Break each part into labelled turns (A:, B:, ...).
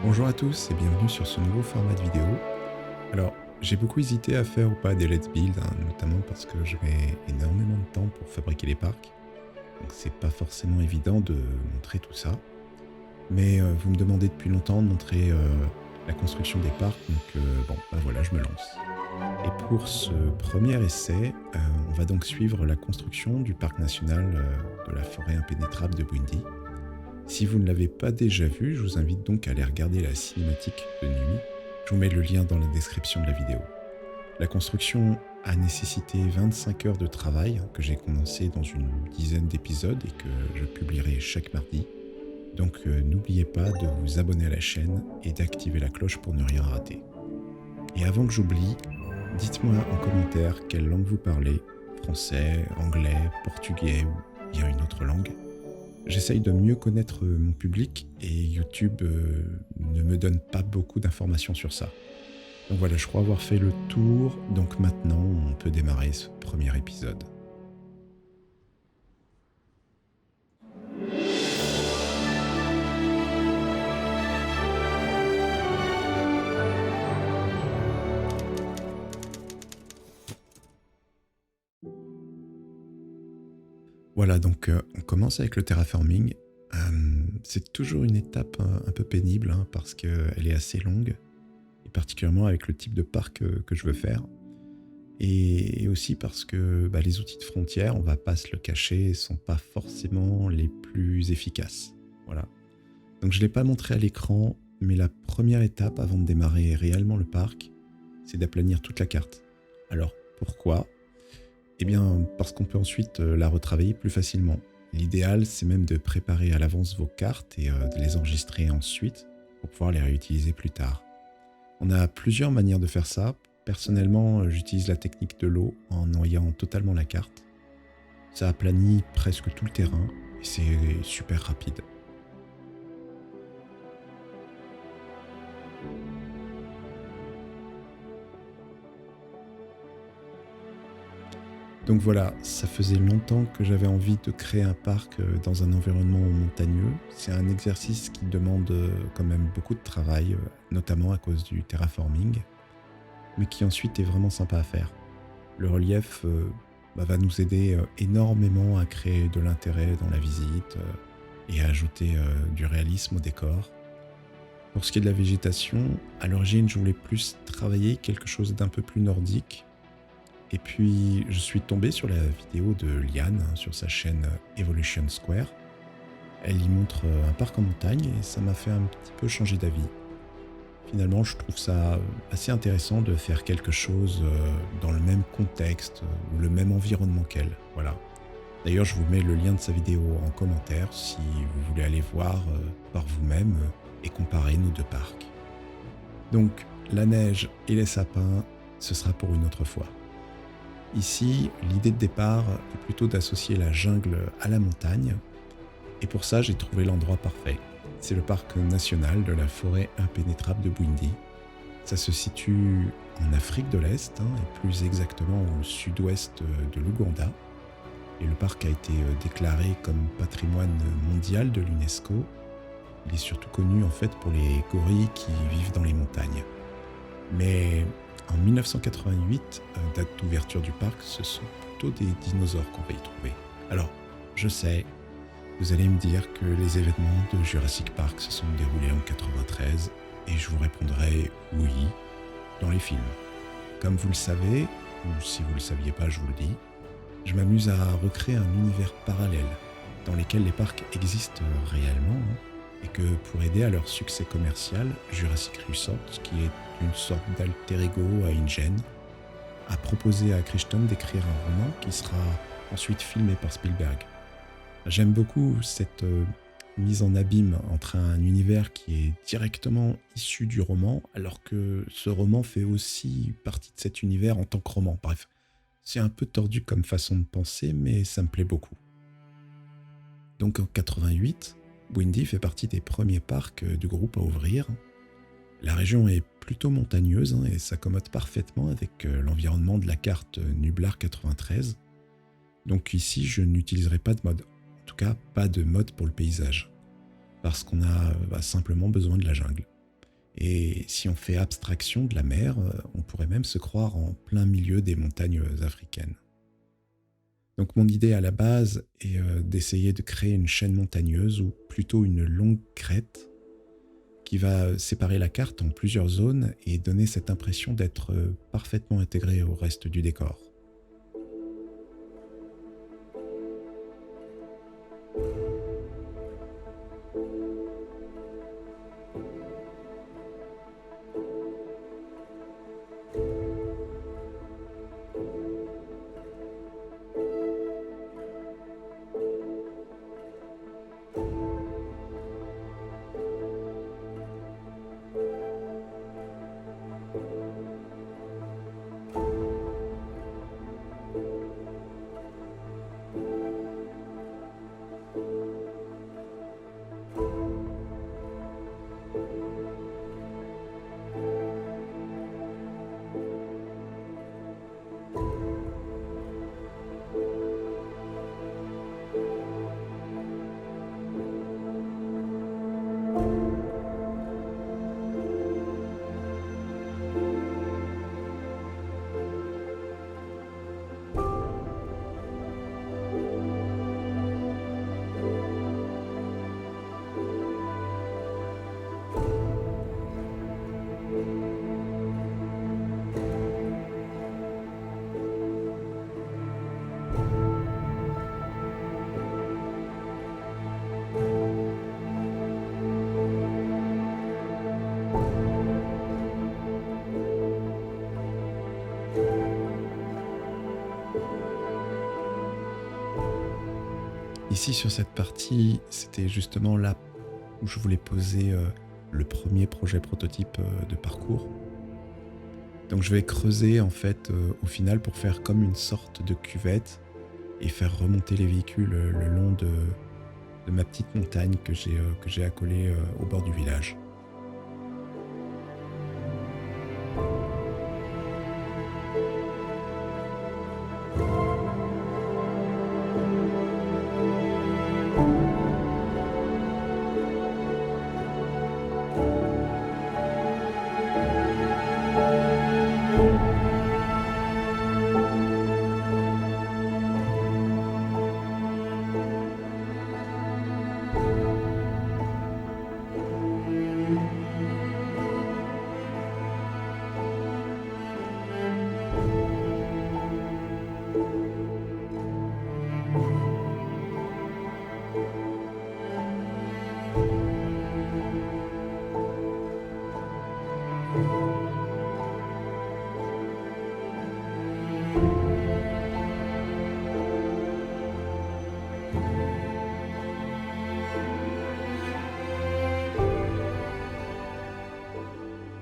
A: Bonjour à tous et bienvenue sur ce nouveau format de vidéo. Alors, j'ai beaucoup hésité à faire ou pas des Let's Build, notamment parce que je mets énormément de temps pour fabriquer les parcs. Donc c'est pas forcément évident de montrer tout ça. Mais vous me demandez depuis longtemps de montrer la construction des parcs, donc voilà, je me lance. Et pour ce premier essai, on va donc suivre la construction du parc national de la forêt impénétrable de Bwindi. Si vous ne l'avez pas déjà vu, je vous invite donc à aller regarder la cinématique de nuit. Je vous mets le lien dans la description de la vidéo. La construction a nécessité 25 heures de travail que j'ai condensé dans une dizaine d'épisodes et que je publierai chaque mardi. Donc n'oubliez pas de vous abonner à la chaîne et d'activer la cloche pour ne rien rater. Et avant que j'oublie, dites-moi en commentaire quelle langue vous parlez, français, anglais, portugais ou bien une autre langue. J'essaye de mieux connaître mon public et YouTube ne me donne pas beaucoup d'informations sur ça. Donc voilà, je crois avoir fait le tour, donc maintenant on peut démarrer ce premier épisode. Voilà, donc on commence avec le terraforming. C'est toujours une étape un peu pénible parce qu'elle est assez longue, et particulièrement avec le type de parc que je veux faire. Et aussi parce que les outils de frontière, on va pas se le cacher, sont pas forcément les plus efficaces. Voilà. Donc je ne l'ai pas montré à l'écran, mais la première étape avant de démarrer réellement le parc, c'est d'aplanir toute la carte. Alors pourquoi ? Eh bien, parce qu'on peut ensuite la retravailler plus facilement. L'idéal, c'est même de préparer à l'avance vos cartes et de les enregistrer ensuite pour pouvoir les réutiliser plus tard. On a plusieurs manières de faire ça. Personnellement, j'utilise la technique de l'eau en noyant totalement la carte. Ça aplanit presque tout le terrain et c'est super rapide. Donc voilà, ça faisait longtemps que j'avais envie de créer un parc dans un environnement montagneux. C'est un exercice qui demande quand même beaucoup de travail, notamment à cause du terraforming, mais qui ensuite est vraiment sympa à faire. Le relief va nous aider énormément à créer de l'intérêt dans la visite et à ajouter du réalisme au décor. Pour ce qui est de la végétation, à l'origine, je voulais plus travailler quelque chose d'un peu plus nordique. Et puis, je suis tombé sur la vidéo de Liane sur sa chaîne Evolution Square. Elle y montre un parc en montagne et ça m'a fait un petit peu changer d'avis. Finalement, je trouve ça assez intéressant de faire quelque chose dans le même contexte ou le même environnement qu'elle. Voilà. D'ailleurs, je vous mets le lien de sa vidéo en commentaire si vous voulez aller voir par vous-même et comparer nos deux parcs. Donc, la neige et les sapins, ce sera pour une autre fois. Ici, l'idée de départ est plutôt d'associer la jungle à la montagne. Et pour ça, j'ai trouvé l'endroit parfait. C'est le parc national de la forêt impénétrable de Bwindi. Ça se situe en Afrique de l'Est, et plus exactement au sud-ouest de l'Ouganda. Et le parc a été déclaré comme patrimoine mondial de l'UNESCO. Il est surtout connu en fait pour les gorilles qui vivent dans les montagnes. Mais en 1988, date d'ouverture du parc, ce sont plutôt des dinosaures qu'on va y trouver. Alors, je sais, vous allez me dire que les événements de Jurassic Park se sont déroulés en 93 et je vous répondrai oui, dans les films. Comme vous le savez, ou si vous ne le saviez pas, je vous le dis, je m'amuse à recréer un univers parallèle dans lequel les parcs existent réellement et que pour aider à leur succès commercial, Jurassic Resort, qui est une sorte d'alter ego à InGen, a proposé à Crichton d'écrire un roman qui sera ensuite filmé par Spielberg. J'aime beaucoup cette mise en abîme entre un univers qui est directement issu du roman, alors que ce roman fait aussi partie de cet univers en tant que roman. Bref, c'est un peu tordu comme façon de penser, mais ça me plaît beaucoup. Donc en 88, Bwindi fait partie des premiers parcs du groupe à ouvrir. La région est plutôt montagneuse et s'accommode parfaitement avec l'environnement de la carte Nublar 93. Donc ici, je n'utiliserai pas de mode. En tout cas, pas de mode pour le paysage. parce qu'on a simplement besoin de la jungle. Et si on fait abstraction de la mer, on pourrait même se croire en plein milieu des montagnes africaines. Donc mon idée à la base est d'essayer de créer une chaîne montagneuse, ou plutôt une longue crête, qui va séparer la carte en plusieurs zones et donner cette impression d'être parfaitement intégrée au reste du décor. Ici, sur cette partie, c'était justement là où je voulais poser le premier projet prototype de parcours. Donc je vais creuser en fait au final pour faire comme une sorte de cuvette et faire remonter les véhicules le long de ma petite montagne que j'ai accolée au bord du village.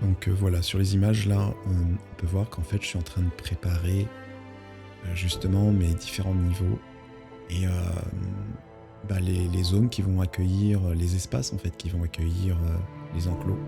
A: Donc voilà, sur les images là, on peut voir qu'en fait je suis en train de préparer justement mes différents niveaux et les zones qui vont accueillir, les espaces en fait qui vont accueillir les enclos.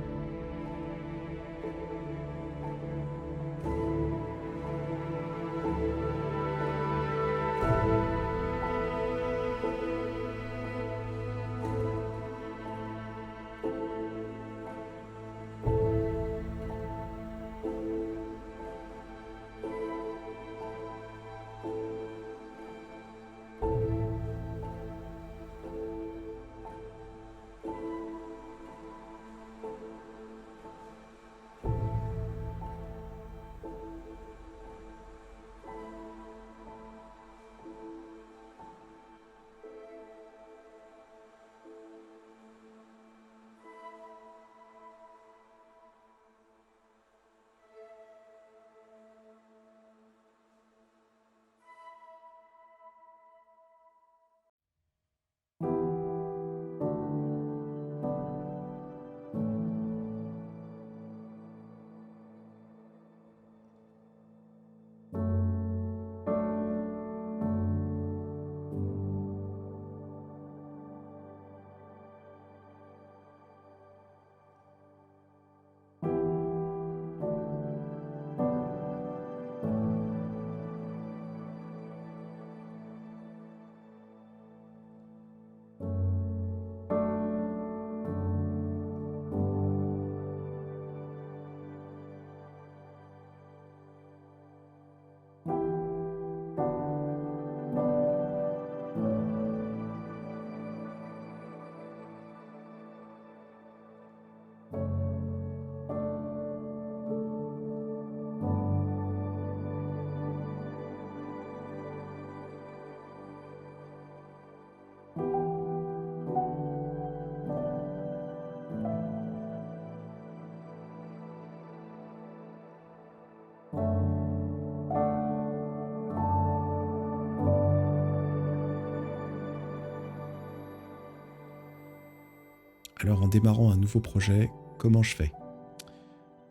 A: Alors en démarrant un nouveau projet, comment je fais?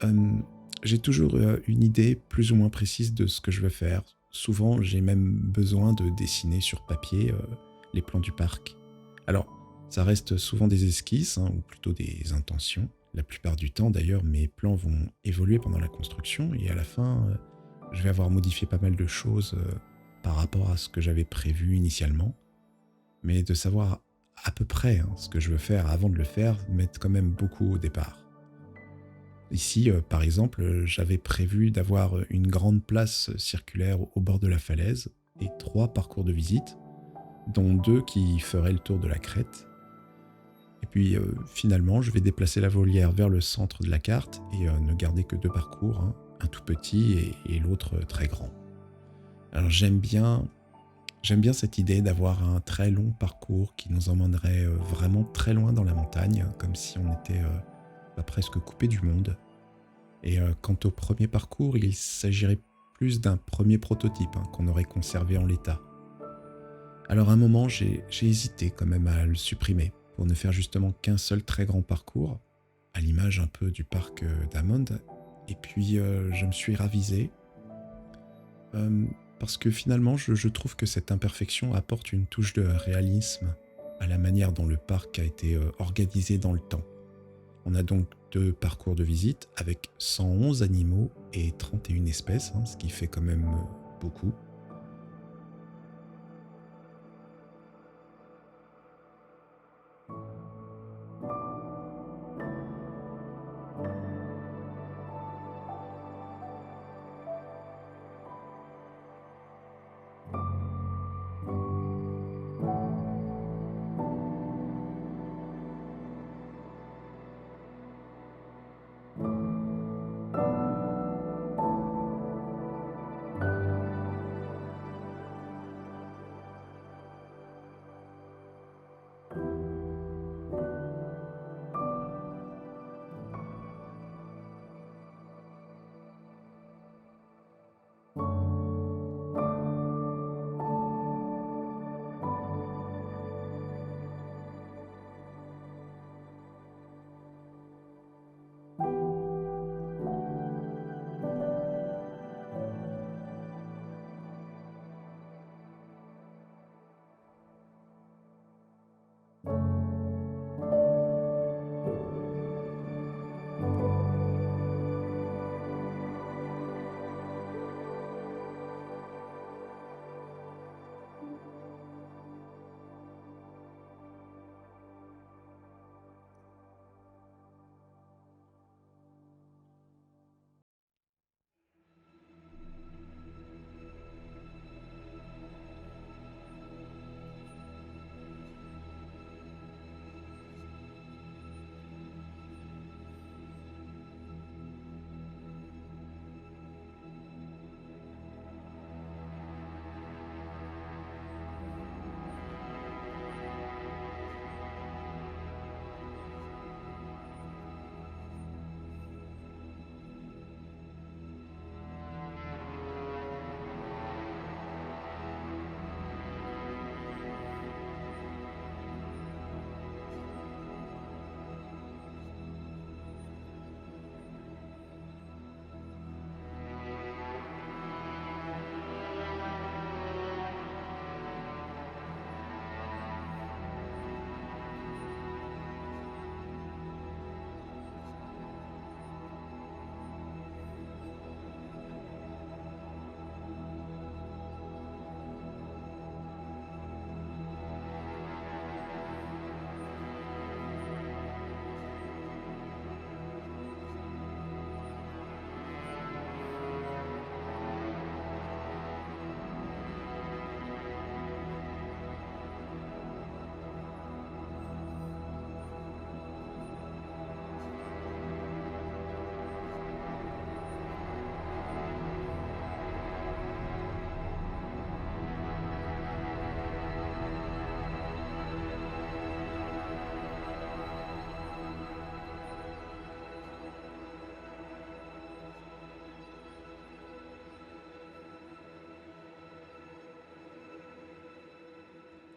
A: Hem, j'ai toujours, une idée plus ou moins précise de ce que je veux faire. Souvent, j'ai même besoin de dessiner sur papier, les plans du parc. Alors, ça reste souvent des esquisses, hein, ou plutôt des intentions. La plupart du temps d'ailleurs, mes plans vont évoluer pendant la construction et à la fin, je vais avoir modifié pas mal de choses, par rapport à ce que j'avais prévu initialement. Mais de savoir à peu près, hein, ce que je veux faire avant de le faire m'aide quand même beaucoup au départ. Ici, par exemple, j'avais prévu d'avoir une grande place circulaire au bord de la falaise et 3 parcours de visite, dont 2 qui feraient le tour de la crête. Et puis, finalement, je vais déplacer la volière vers le centre de la carte et ne garder que 2 parcours, hein, un tout petit et l'autre très grand. Alors j'aime bien cette idée d'avoir un très long parcours qui nous emmènerait, vraiment très loin dans la montagne, comme si on était, bah, presque coupé du monde. Et quant au premier parcours, il s'agirait plus d'un premier prototype, hein, qu'on aurait conservé en l'état. Alors à un moment, j'ai hésité quand même à le supprimer, pour ne faire justement qu'un seul très grand parcours, à l'image un peu du parc d'Hammond. Et puis je me suis ravisé, parce que finalement, je trouve que cette imperfection apporte une touche de réalisme à la manière dont le parc a été organisé dans le temps. On a donc 2 parcours de visite avec 111 animaux et 31 espèces, hein, ce qui fait quand même beaucoup.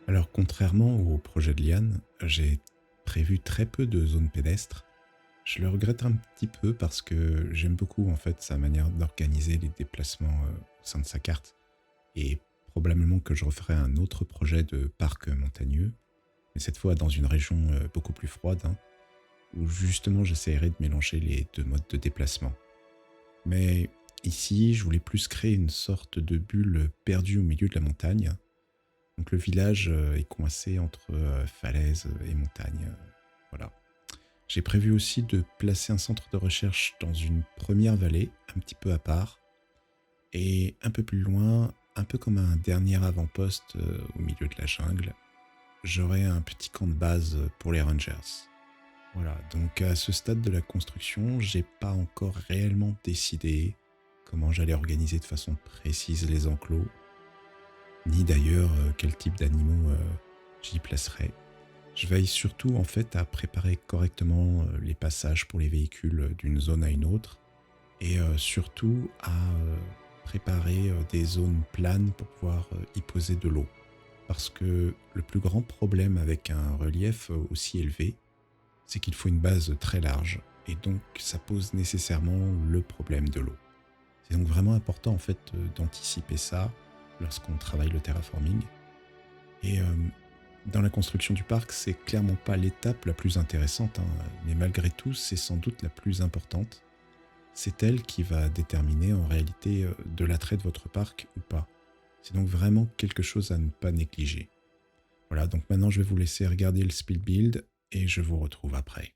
A: Alors contrairement au projet de Liane, j'ai prévu très peu de zones pédestres. Je le regrette un petit peu parce que j'aime beaucoup en fait sa manière d'organiser les déplacements au sein de sa carte. Et probablement que je referai un autre projet de parc montagneux, mais cette fois dans une région beaucoup plus froide, hein, où justement j'essaierai de mélanger les deux modes de déplacement. Mais ici, je voulais plus créer une sorte de bulle perdue au milieu de la montagne. Donc le village est coincé entre falaises et montagnes. Voilà. J'ai prévu aussi de placer un centre de recherche dans une première vallée, un petit peu à part, et un peu plus loin, un peu comme un dernier avant-poste au milieu de la jungle, j'aurai un petit camp de base pour les rangers. Voilà, donc à ce stade de la construction, j'ai pas encore réellement décidé comment j'allais organiser de façon précise les enclos, ni d'ailleurs quel type d'animaux j'y placerai. Je veille surtout en fait à préparer correctement les passages pour les véhicules d'une zone à une autre et surtout à préparer des zones planes pour pouvoir y poser de l'eau. Parce que le plus grand problème avec un relief aussi élevé, c'est qu'il faut une base très large et donc ça pose nécessairement le problème de l'eau. C'est donc vraiment important en fait d'anticiper ça lorsqu'on travaille le terraforming. Et dans la construction du parc, c'est clairement pas l'étape la plus intéressante, hein, mais malgré tout, c'est sans doute la plus importante. C'est elle qui va déterminer en réalité de l'attrait de votre parc ou pas. C'est donc vraiment quelque chose à ne pas négliger. Voilà, donc maintenant je vais vous laisser regarder le speed build et je vous retrouve après.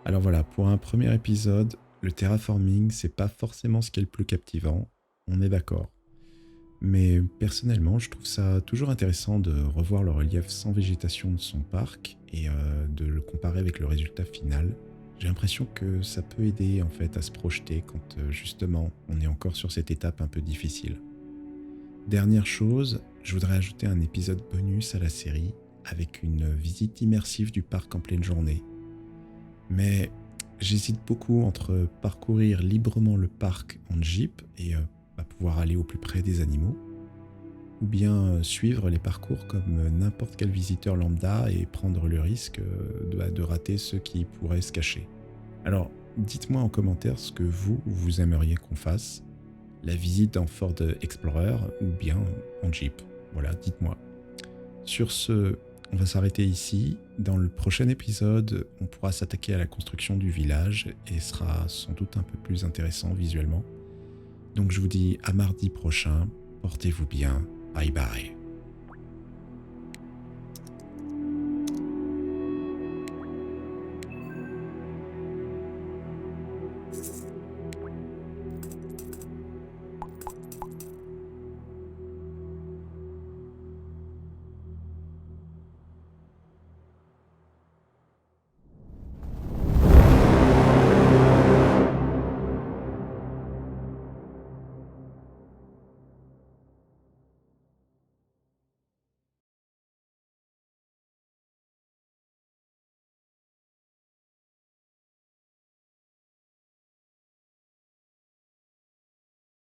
A: Alors voilà, pour un premier épisode, le terraforming, c'est pas forcément ce qui est le plus captivant, on est d'accord. Mais personnellement, je trouve ça toujours intéressant de revoir le relief sans végétation de son parc et de le comparer avec le résultat final. J'ai l'impression que ça peut aider en fait à se projeter quand justement on est encore sur cette étape un peu difficile. Dernière chose, je voudrais ajouter un épisode bonus à la série avec une visite immersive du parc en pleine journée. Mais j'hésite beaucoup entre parcourir librement le parc en jeep et pouvoir aller au plus près des animaux, ou bien suivre les parcours comme n'importe quel visiteur lambda et prendre le risque de rater ceux qui pourraient se cacher. Alors, dites-moi en commentaire ce que vous aimeriez qu'on fasse, la visite en Ford Explorer ou bien en Jeep. Voilà, dites-moi. Sur ce, on va s'arrêter ici. Dans le prochain épisode, on pourra s'attaquer à la construction du village et sera sans doute un peu plus intéressant visuellement. Donc je vous dis à mardi prochain, portez-vous bien, bye bye.